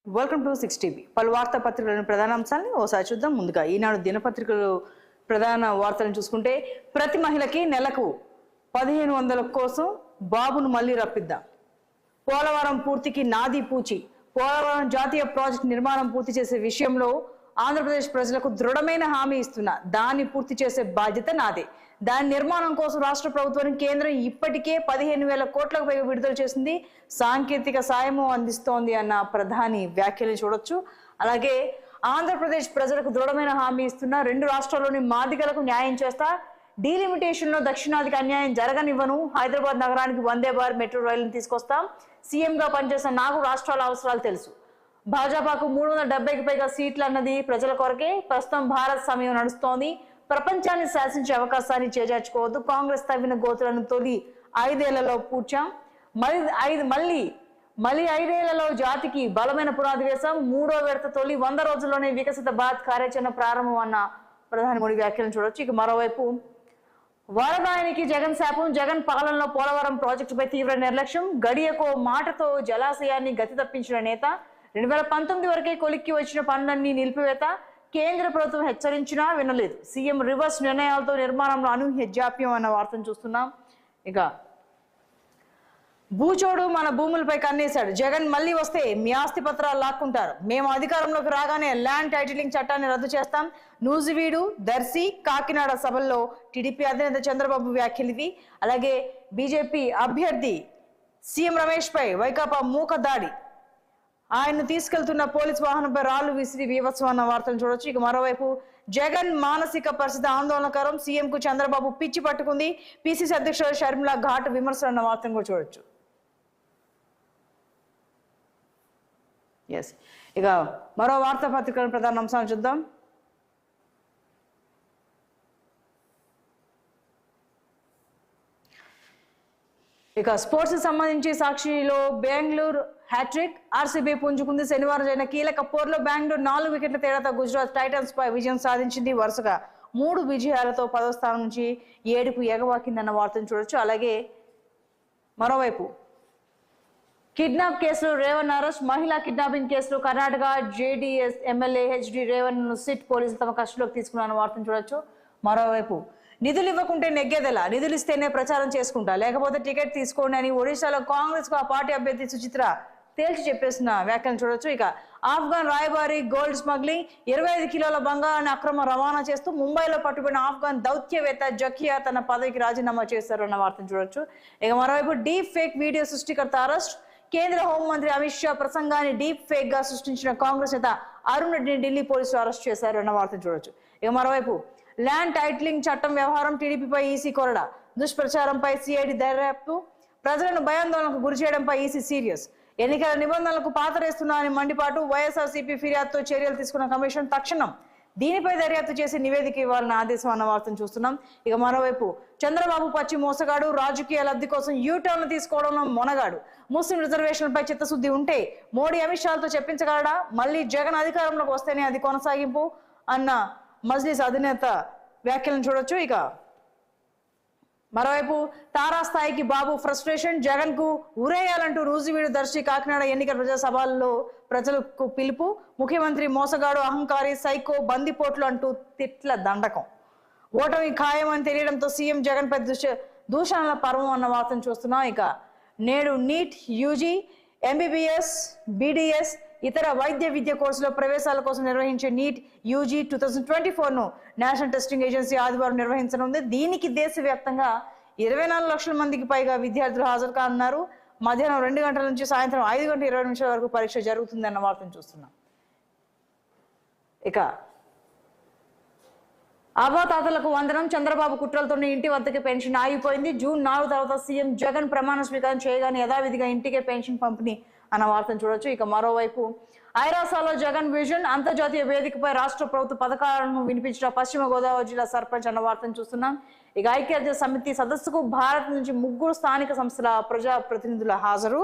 Welcome to 6టీవీ. పలు వార్తా పత్రికలను ప్రధాన అంశాలని ఓసారి చూద్దాం. ముందుగా ఈనాడు దినపత్రికలు ప్రధాన వార్తలను చూసుకుంటే, ప్రతి మహిళకి నెలకు 1500 కోసం బాబును మళ్లీ రప్పిద్దాం. పోలవరం పూర్తికి నాది పూచి. పోలవరం జాతీయ ప్రాజెక్టు నిర్మాణం పూర్తి చేసే విషయంలో ఆంధ్రప్రదేశ్ ప్రజలకు దృఢమైన హామీ ఇస్తున్నా. దాన్ని పూర్తి చేసే బాధ్యత నాదే. దాని నిర్మాణం కోసం రాష్ట్ర ప్రభుత్వానికి కేంద్రం ఇప్పటికే 15,000 కోట్లకు పైగా విడుదల చేసింది. సాంకేతిక సాయము అందిస్తోంది అన్న ప్రధాని వ్యాఖ్యలు చూడొచ్చు. అలాగే ఆంధ్రప్రదేశ్ ప్రజలకు దృఢమైన హామీ ఇస్తున్నా. 2 రాష్ట్రాల్లోని మాదిగలకు న్యాయం చేస్తా. డీలిమిటేషన్ లో దక్షిణాదికి అన్యాయం జరగనివ్వను. హైదరాబాద్ నగరానికి వందే భారత్ మెట్రో రైలును తీసుకొస్తాం. సీఎం గా పనిచేసిన నాకు రాష్ట్రాల అవసరాలు తెలుసు. భాజపాకు 370కి పైగా సీట్లు అన్నది ప్రజల కొరకే. ప్రస్తుతం భారత్ సమయం నడుస్తోంది. ప్రపంచాన్ని శాసించే అవకాశాన్ని చేజార్చుకోవద్దు. కాంగ్రెస్ తవ్విన గోతులను తొలి 5 ఏళ్లలో పూడ్చాం. మళ్ళీ 5 ఏళ్లలో జాతికి బలమైన పునాది వేశాం. 3వ విడత తొలి 100 రోజుల్లోనే వికసిత భారత్ కార్యాచరణ ప్రారంభం అన్న ప్రధాని మోడీ వ్యాఖ్యలను చూడొచ్చు. ఇక మరోవైపు వరదాయనికి జగన్ శాపం. జగన్ పాలనలో పోలవరం ప్రాజెక్టుపై తీవ్ర నిర్లక్ష్యం. గడియకో మాటతో జలాశయాన్ని గతి తప్పించిన నేత. 2019 వరకే కొలిక్కి వచ్చిన పనులన్నీ నిలిపివేత. కేంద్ర ప్రభుత్వం హెచ్చరించినా వినలేదు. సీఎం రివర్స్ నిర్ణయాలతో నిర్మాణంలో అనూహ్య జాప్యం అన్న వార్తను చూస్తున్నాం. ఇక భూచోడు మన భూములపై కన్నేశాడు. జగన్ మళ్ళీ వస్తే మీ ఆస్తి పత్రాలు లాక్కుంటారు. మేము అధికారంలోకి రాగానే ల్యాండ్ టైటిలింగ్ చట్టాన్ని రద్దు చేస్తాం. నూజివీడు, దర్శి, కాకినాడ సభల్లో టీడీపీ అధినేత చంద్రబాబు వ్యాఖ్యలివి. అలాగే బీజేపీ అభ్యర్థి సీఎం రమేష్ పై వైకాపా మూక దాడి. ఆయన్ను తీసుకెళ్తున్న పోలీస్ వాహనంపై రాళ్లు విసిరి బీభత్సం అన్న వార్తను చూడొచ్చు. ఇక మరోవైపు జగన్ మానసిక పరిస్థితి ఆందోళనకరం. సీఎం కు చంద్రబాబు పిచ్చి పట్టుకుంది. పిసిసి అధ్యక్షుడు షర్మిల ఘాటు విమర్శలు అన్న వార్తను కూడా చూడొచ్చు. ఇక మరో వార్తా పత్రికల ప్రధాన అంశాలు చూద్దాం. ఇక స్పోర్ట్స్ సంబంధించి సాక్షిలో బెంగళూరు హ్యాట్రిక్. ఆర్సీబీ పుంజుకుంది. శనివారం జరిగిన కీలక పోరులో బెంగళూరు 4 వికెట్ల తేడాతో గుజరాత్ టైటన్స్ పై విజయం సాధించింది. వరుసగా 3 విజయాలతో 10వ స్థానం నుంచి 7కు ఎగవాకిందన్న వార్తను చూడొచ్చు. అలాగే మరోవైపు కిడ్నాప్ కేసులో రేవణ్ అరెస్ట్. మహిళా కిడ్నాపింగ్ కేసులో Karnataka JDS MLA HD Revan SIT పోలీసులు తమ కస్టడీలోకి తీసుకున్న వార్తను చూడొచ్చు. మరోవైపు నిధులు ఇవ్వకుంటే నెగ్గేదెలా, నిధులు ఇస్తేనే ప్రచారం చేసుకుంటా, లేకపోతే టికెట్ తీసుకోండి అని ఒడిశాలో కాంగ్రెస్ కు ఆ పార్టీ అభ్యర్థి సుచిత్ర తేల్చి చెప్పేసిన వ్యాఖ్యలు చూడొచ్చు. ఇక ఆఫ్ఘన్ రాయబారి గోల్డ్ స్మగ్లింగ్. 25 కిలోల బంగారాన్ని అక్రమ రవాణా చేస్తూ ముంబైలో పట్టుబడిన ఆఫ్ఘన్ దౌత్యవేత్త జకియా తన పదవికి రాజీనామా చేశారు అన్న వార్తను చూడొచ్చు. ఇక మరోవైపు డీప్ ఫేక్ వీడియో సృష్టికర్త అరెస్ట్. కేంద్ర హోంమంత్రి అమిత్ షా ప్రసంగాన్ని డీప్ ఫేక్ గా సృష్టించిన కాంగ్రెస్ నేత అరుణ్ రెడ్డిని ఢిల్లీ పోలీసులు అరెస్ట్ చేశారు అన్న వార్తను చూడొచ్చు. ఇక మరోవైపు ల్యాండ్ టైటిలింగ్ చట్టం వ్యవహారం. టీడీపీపై ఈసీ కొరడా. దుష్ప్రచారంపై సిఐడి దర్యాప్తు. ప్రజలను భయాందోళనకు గురి చేయడంపై ఈసీ సీరియస్. ఎన్నికల నిబంధనలకు పాతరేస్తున్నారని మండిపాటు. వైఎస్ఆర్సీపీ ఫిర్యాదుతో చర్యలు తీసుకున్న కమిషన్ తక్షణం దీనిపై దర్యాప్తు చేసి నివేదిక ఇవ్వాలన్న ఆదేశం అన్న వార్తను చూస్తున్నాం. ఇక మరోవైపు చంద్రబాబు పచ్చి మోసగాడు. రాజకీయ లబ్ధి కోసం యూటర్న్ తీసుకోవడంలో మొనగాడు. ముస్లిం రిజర్వేషన్లపై చిత్తశుద్ధి ఉంటే మోడీ అమిత్ షాలతో చెప్పించగలడా? మళ్ళీ జగన్ అధికారంలోకి వస్తేనే అది కొనసాగింపు అన్న మజ్లిస్ అధినేత వ్యాఖ్యలను చూడొచ్చు. ఇక మరోవైపు తారాస్థాయికి బాబు ఫ్రస్ట్రేషన్. జగన్ కు ఉరేయాలంటూ నూజివీడు, దర్శి, కాకినాడ ఎన్నికల ప్రజా సభల్లో ప్రజలకు పిలుపు. ముఖ్యమంత్రి మోసగాడు, అహంకారి, సైకో, బందిపోట్లు అంటూ తిట్ల దండకం. ఓటమి ఖాయమని తెలియడంతో సీఎం జగన్ పై దూషణల పర్వం అన్న వార్తను చూస్తున్నాం. ఇక నేడు నీట్, యూజీ, ఎంబీబీఎస్, బీడీఎస్ ఇతర వైద్య విద్య కోర్సులో ప్రవేశాల కోసం నిర్వహించే నీట్ యూజీ 2024ను నేషనల్ టెస్టింగ్ ఏజెన్సీ ఆదివారం నిర్వహించనుంది. దీనికి దేశవ్యాప్తంగా 24 లక్షల మందికి పైగా విద్యార్థులు హాజరు కానున్నారు. మధ్యాహ్నం 2 గంటల నుంచి సాయంత్రం 5 గంటల 20 నిమిషాల వరకు పరీక్ష జరుగుతుంది అన్న వార్తను చూస్తున్నాం. ఇక అవ్వాతాతలకు వందనం. చంద్రబాబు కుట్రలతోనే ఇంటి వద్దకే పెన్షన్ ఆగిపోయింది. జూన్ 4 తర్వాత సీఎం జగన్ ప్రమాణ స్వీకారం చేయగానే యథావిధిగా ఇంటికే పెన్షన్ పంపిణీ అన్న వార్తను చూడొచ్చు. ఇక మరోవైపు ఐరాసాలో జగన్ విజన్. అంతర్జాతీయ వేదికపై రాష్ట్ర ప్రభుత్వ పథకాలను వినిపించిన పశ్చిమ గోదావరి జిల్లా సర్పంచ్ అన్న వార్తను చూస్తున్నాం. ఇక ఐక్యరాజ్య సమితి సదస్సుకు భారత్ నుంచి 3 స్థానిక సంస్థల ప్రజా ప్రతినిధుల హాజరు.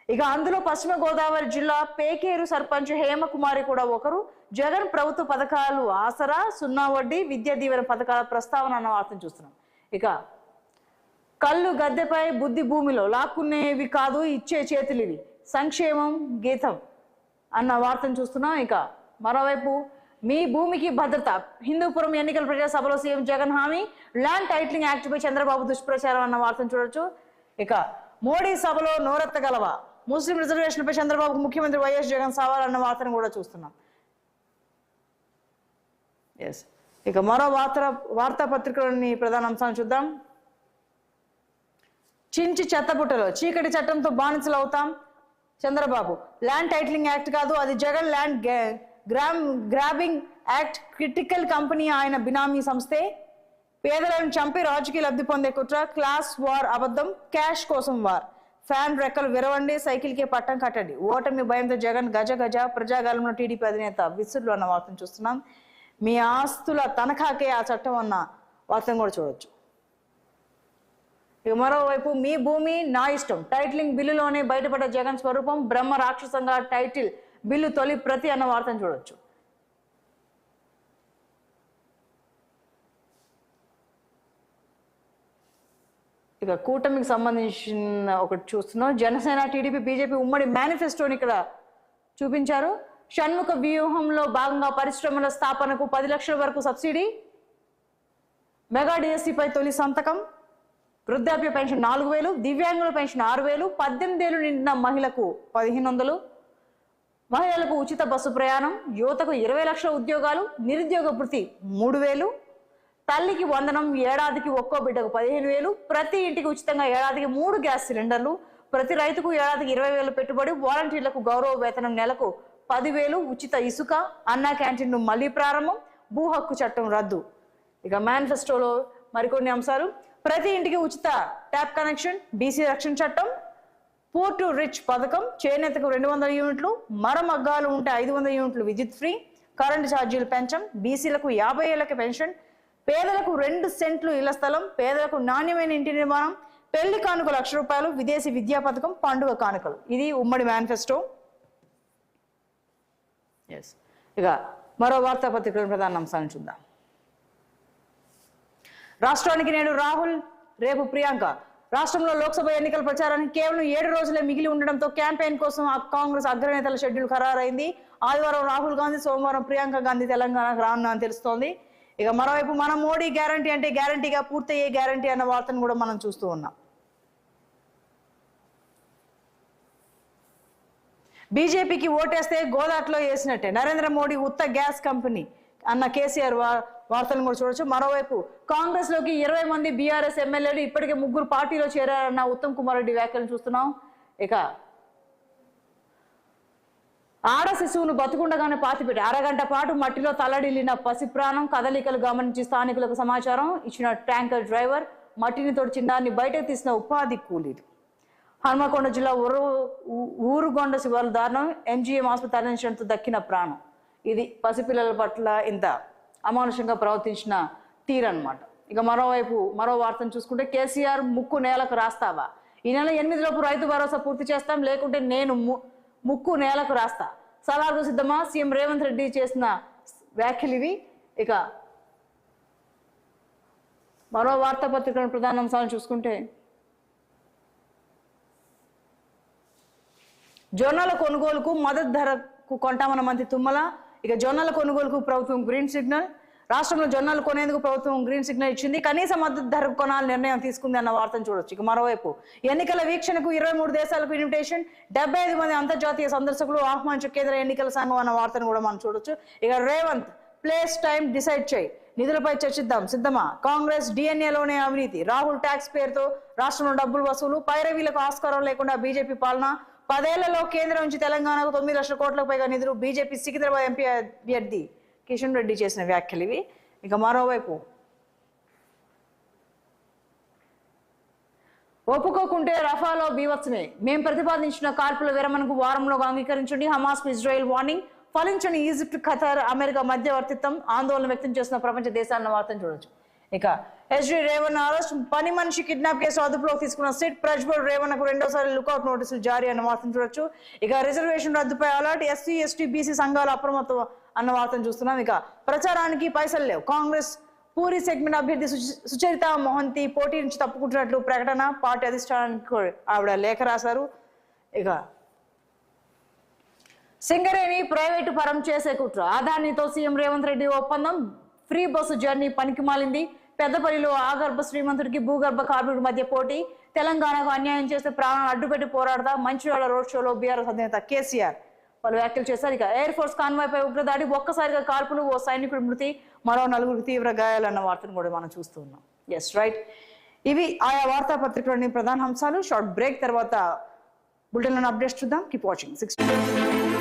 ఇక అందులో పశ్చిమ గోదావరి జిల్లా పేకేరు సర్పంచ్ హేమకుమారి కూడా ఒకరు. జగన్ ప్రభుత్వ పథకాలు ఆసరా, 0 వడ్డీ, విద్యా దీవెన పథకాల ప్రస్తావన అన్న వార్తను చూస్తున్నాం. ఇక కళ్ళు గద్దెపై బుద్ధి భూమిలో లాక్కునేవి కాదు ఇచ్చే చేతులివి. సంక్షేమం గీతం అన్న వార్తను చూస్తున్నాం. ఇక మరోవైపు మీ భూమికి భద్రత, హిందూపురం ఎన్నికల ప్రజాసభలో సీఎం జగన్ హామీ, ల్యాండ్ టైటిలింగ్ యాక్ట్ పై చంద్రబాబు దుష్ప్రచారం అన్న వార్తను చూడొచ్చు. ఇక మోడీ సభలో నోరెత్తగలవా, ముస్లిం రిజర్వేషన్ పై చంద్రబాబుకు ముఖ్యమంత్రి వైఎస్ జగన్ సవాల్ అన్న వార్తను కూడా చూస్తున్నాం. ఇక మరో వార్తాపత్రికలోని ప్రధాన అంశాలను చూద్దాం. చించి చెత్తబుట్టలో చీకటి చట్టంతో బానిసలు అవుతాం చంద్రబాబు. ల్యాండ్ టైటిలింగ్ యాక్ట్ కాదు, అది Jagan land grabbing act. Critical company ఆయన బినామీ సంస్థే. పేదలను చంపి రాజకీయ లబ్ధి పొందే కుట్ర. క్లాస్ వార్ అబద్ధం, క్యాష్ కోసం వార్. ఫ్యాన్ రెక్కలు విరవండి, సైకిల్కే పట్టం కట్టండి. ఓటమి భయంతో జగన్ గజ గజ. ప్రజాగాలంలో టీడీపీ అధినేత విసురులు అన్న వార్తను చూస్తున్నాం. మీ ఆస్తుల తనఖాకే ఆ చట్టం అన్న వార్తను కూడా చూడొచ్చు. ఇక మరోవైపు మీ భూమి నా ఇష్టం, టైటిలింగ్ బిల్లులోనే బయటపడ్డ జగన్ స్వరూపం. బ్రహ్మ రాక్షసంగా టైటిల్ బిల్లు తొలి ప్రతి అన్న వార్తను చూడొచ్చు. ఇక కూటమికి సంబంధించిన ఒకటి చూస్తున్నాం. జనసేన, టీడీపీ, బీజేపీ ఉమ్మడి మేనిఫెస్టోని ఇక్కడ చూపించారు. షణ్ముఖ వ్యూహంలో భాగంగా పరిశ్రమల స్థాపనకు 10 లక్షల వరకు సబ్సిడీ. మెగా డిఎస్సిపై తొలి సంతకం. వృద్ధాప్య పెన్షన్ 4,000, దివ్యాంగుల పెన్షన్ 6,000, 18 ఏళ్లు నిండిన మహిళకు 1,500, మహిళలకు ఉచిత బస్సు ప్రయాణం, యువతకు 20 లక్షల ఉద్యోగాలు, నిరుద్యోగ భృతి 3,000, తల్లికి వందనం, ఏడాదికి ఒక్కో బిడ్డకు 15,000, ప్రతి ఇంటికి ఉచితంగా ఏడాదికి 3 గ్యాస్ సిలిండర్లు, ప్రతి రైతుకు ఏడాదికి 20,000 పెట్టుబడి, వాలంటీర్లకు గౌరవ వేతనం నెలకు 10,000, ఉచిత ఇసుక, అన్నా క్యాంటీన్ను మళ్లీ ప్రారంభం, భూ హక్కు చట్టం రద్దు. ఇక మేనిఫెస్టోలో మరికొన్ని అంశాలు. ప్రతి ఇంటికి ఉచిత ట్యాప్ కనెక్షన్, బీసీ రక్షణ చట్టం, పూర్ టు రిచ్ పథకం, చేనేతకు 200 యూనిట్లు, మరమగ్గాలు ఉంటే 500 యూనిట్లు విద్యుత్ ఫ్రీ, కరెంటు ఛార్జీలు పెంచం, బీసీలకు 50 ఏళ్లకి పెన్షన్, పేదలకు 2 సెంట్లు ఇళ్ల స్థలం, పేదలకు నాణ్యమైన ఇంటి నిర్మాణం, పెళ్లి కానుక 1,00,000 రూపాయలు, విదేశీ విద్యా పథకం, పండుగ కానుకలు. ఇది ఉమ్మడి మేనిఫెస్టో. ఇక మరో వార్తాపత్రికల ప్రధాన అంశాలను చూద్దాం. రాష్ట్రానికి నేడు రాహుల్, రేపు ప్రియాంక. రాష్ట్రంలో లోక్సభ ఎన్నికల ప్రచారానికి కేవలం 7 రోజులే మిగిలి ఉండడంతో క్యాంపెయిన్ కోసం కాంగ్రెస్ అగ్రనేతల షెడ్యూల్ ఖరారైంది. ఆదివారం రాహుల్ గాంధీ, సోమవారం ప్రియాంక గాంధీ తెలంగాణకు రానుందని తెలుస్తోంది. ఇక మరోవైపు మన మోడీ గ్యారంటీ అంటే గ్యారంటీగా పూర్తయ్యే గ్యారంటీ అన్న వార్తను కూడా మనం చూస్తూ ఉన్నాం. బీజేపీకి ఓటేస్తే గోదాట్లో వేసినట్టే, నరేంద్ర మోడీ ఉత్త గ్యాస్ కంపెనీ అన్న కేసీఆర్ వార్తలను కూడా చూడొచ్చు. మరోవైపు కాంగ్రెస్ లోకి 20 మంది బీఆర్ఎస్ ఎమ్మెల్యేలు ఇప్పటికే 3 పార్టీలో చేరారన్న ఉత్తమ్ కుమార్ రెడ్డి వ్యాఖ్యలను చూస్తున్నాం. ఇక ఆడ శిశువును బతుకుండగానే పాతిపెట్టి అరగంట పాటు మట్టిలో తల్లడిల్లిన పసి ప్రాణం. కదలికలు గమనించి స్థానికులకు సమాచారం ఇచ్చిన ట్యాంకర్ డ్రైవర్, మట్టిని తోడి చిన్నాన్ని బయటకు తీసిన ఉపాధి కూలీలు. హన్మకొండ జిల్లా ఊరుగొండ శివారు దారుణం, ఎంజీఎం ఆసుపత్రి తరలించడంతో దక్కిన ప్రాణం. ఇది పసిపిల్లల పట్ల ఇంత అమానుషంగా ప్రవర్తించిన తీరన్నమాట. ఇక మరో వార్తను చూసుకుంటే, కేసీఆర్ ముక్కు నేలకు రాస్తావా, ఈ నెల 8 లోపు రైతు భరోసా పూర్తి చేస్తాం, లేకుంటే నేను ముక్కు నేలకు రాస్తా. సలార్కు సిద్ధమా, సీఎం రేవంత్ రెడ్డి చేసిన వ్యాఖ్యలు ఇవి. ఇక మరో వార్తాపత్రికల ప్రధాన అంశాలను చూసుకుంటే, జొన్నల కొనుగోలుకు మద్దతు ధరకు కొంటామన్న మంత్రి తుమ్మల. ఇక జొన్నల కొనుగోలుకు ప్రభుత్వం గ్రీన్ సిగ్నల్. రాష్ట్రంలో జొన్నలు కొనేందుకు ప్రభుత్వం గ్రీన్ సిగ్నల్ ఇచ్చింది. కనీస మద్దతు ధరకు కొనాలని నిర్ణయం తీసుకుంది అన్న వార్తను చూడొచ్చు. ఇక మరోవైపు ఎన్నికల వీక్షణకు 23 దేశాలకు ఇన్విటేషన్, 75 మంది అంతర్జాతీయ సందర్శకులు ఆహ్వానించే కేంద్ర ఎన్నికల సంఘం అన్న వార్తను కూడా మనం చూడొచ్చు. ఇక రేవంత్, ప్లేస్ టైం డిసైడ్ చేయి, నిధులపై చర్చిద్దాం సిద్ధమా, కాంగ్రెస్ డిఎన్ఏలోనే అవినీతి, రాహుల్ ట్యాక్స్ పేరుతో రాష్ట్రంలో డబ్బులు వసూలు, పైరవీలకు ఆస్కారం లేకుండా బీజేపీ పాలన, 10 ఏళ్లలో కేంద్రం నుంచి తెలంగాణకు 9 లక్షల కోట్లకు పైగా నిధులు, బీజేపీ సికింద్రాబాద్ ఎంపీ అభ్యర్థి కిషన్ రెడ్డి చేసిన వ్యాఖ్యలు ఇవి. ఇక మరోవైపు ఒప్పుకోకుంటే రఫాలో బీవత్సమే, మేం ప్రతిపాదించిన కాల్పుల విరమణకు వారంలోగా అంగీకరించండి, హమాస్ కు ఇజ్రాయెల్ వార్నింగ్, ఫలించని ఈజిప్ట్, ఖతార్, అమెరికా మధ్యవర్తిత్వం, ఆందోళన వ్యక్తం చేస్తున్న ప్రపంచ దేశాలను వార్తను చూడొచ్చు. ఇక ఎస్జీ రేవణ్ అరెస్ట్, పని మనిషి కిడ్నాప్ కేసు అదుపులోకి తీసుకున్న సిట్, ప్రజ్వల్ రేవణ్కు 2వ సారి లుకౌట్ నోటీసులు జారీ అన్న వార్తను చూడొచ్చు. ఇక రిజర్వేషన్ రద్దుపై అలర్ట్, ఎస్సీ ఎస్టీ బీసీ సంఘాలు అప్రమత్తం అన్న వార్తను చూస్తున్నాం. ఇక ప్రచారానికి పైసలు లేవు, కాంగ్రెస్ పూరి సెగ్మెంట్ అభ్యర్థి సుచరిత మొహంతి పోటీ నుంచి తప్పుకుంటున్నట్లు ప్రకటన, పార్టీ అధిష్టానానికి ఆవిడ లేఖ రాశారు. ఇక సింగరేణి ప్రైవేటు పరం చేసే కుట్ర. అదానితో సీఎం రేవంత్ రెడ్డి ఒప్పందం. ఫ్రీ బస్సు జర్నీ పనికి మాలింది. పెద్దపల్లిలో ఆగర్భ శ్రీమంతుడికి భూగర్భ కార్మికుడి మధ్య పోటీ. తెలంగాణకు అన్యాయం చేస్తే ప్రాణాలు అడ్డుపెట్టి పోరాడతా. మంచిర్యాల రోడ్ షోలో బీఆర్ఎస్ అధినేత కేసీఆర్ పలు వ్యాఖ్యలు చేశారు. ఇక ఎయిర్ ఫోర్స్ కాన్వాయ్ పై ఉగ్రదాడి. ఒక్కసారిగా కాల్పులు, ఓ సైనికుడి మృతి, మరో 4 తీవ్ర గాయాలన్న వార్తను కూడా మనం చూస్తూ ఉన్నాం. ఎస్ రైట్, ఇవి ఆయా వార్తాపత్రికలోని ప్రధాన అంశాలు. షార్ట్ బ్రేక్ తర్వాత బులెటిన్లను అప్డేట్ చూద్దాం. Keep watching 6